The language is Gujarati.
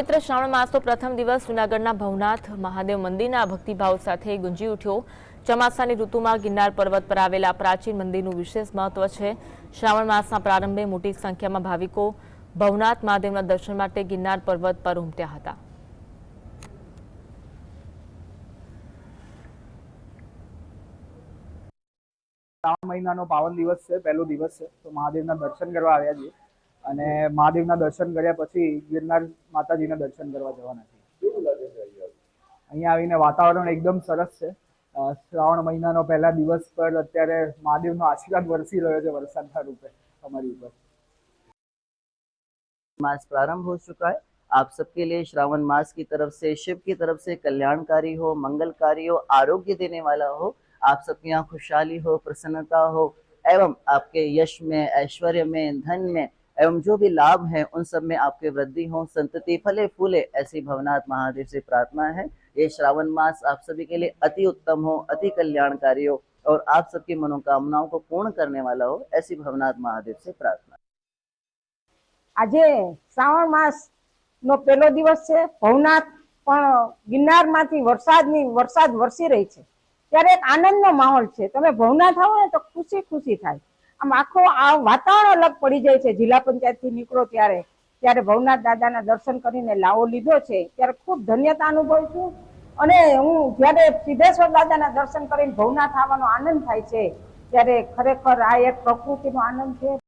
ચૈત્ર શ્રાવણ માસનો પ્રથમ દિવસ જૂનાગઢના ભવનાથ મહાદેવ મંદિરના ભક્તિભાવ સાથે ગુંજી ઉઠ્યો। ચોમાસાની ઋતુમાં ગિરનાર પર્વત પર આવેલા પ્રાચીન મંદિરનું વિશેષ મહત્વ છે। શ્રાવણ માસના પ્રારંભે મોટી સંખ્યામાં ભાવિકો ભવનાથ મહાદેવના દર્શન માટે ગિરનાર પર્વત પર ઉમટ્યા હતા। श्रावण महीनाનો पावन दिवस है, पहलो दिवस है, तो महादेवना दर्शन करवा આવ્યા છીએ અને મહાદેવના દર્શન કર્યા પછી ગિરનાર માતાજીના દર્શન કરવા જવાના છીએ। કેવું લાગે છે અહીંયા આવીને? વાતાવરણ એકદમ સરસ છે। શ્રાવણ મહિનાનો પહેલા દિવસ પર અત્યારે મહાદેવનો આશીર્વાદ વરસી રહ્યો છે વરસાદના रूपे हमारी ऊपर। मास प्रारंभ हो चुका है। आप सबके लिए श्रावण मास की तरफ से, शिव की तरफ से कल्याणकारी हो, मंगलकारी हो, आरोग्य देने वाला हो, आप सबके यहाँ खुशहाली हो, प्रसन्नता हो एवं आपके यश में, ऐश्वर्य में, धन में एवं जो भी लाभ है उन सब में आपके वृद्धि हो, संतति फले फूले, ऐसी भवनाथ महादेव से प्रार्थना है। ये श्रावण मास आप सभी के लिए अति उत्तम हो, अति कल्याणकारी हो और आप सबकी मनोकामनाओं को पूर्ण करने वाला हो, ऐसी भवनाथ महादेव से प्रार्थना। આજે શ્રાવણ માસ નો પહેલો દિવસ છે। ભવનાથ પણ ગિરનારમાંથી વરસાદ વરસી રહી છે ત્યારે એક આનંદનો માહોલ છે। તમે ભવનાથ આવો ને તો ખુશી ખુશી થાય। આમ આખો આ વાતાવરણ અલગ પડી જાય છે। જિલ્લા પંચાયતથી નીકળો ત્યારે ભવનાથ દાદાના દર્શન કરીને લાવો લીધો છે ત્યારે ખૂબ ધન્યતા અનુભવું છું અને હું જ્યારે સિદ્ધેશ્વર દાદાના દર્શન કરીને ભવનાથ આવવાનો આનંદ થાય છે ત્યારે ખરેખર આ એક પ્રકૃતિનો આનંદ છે।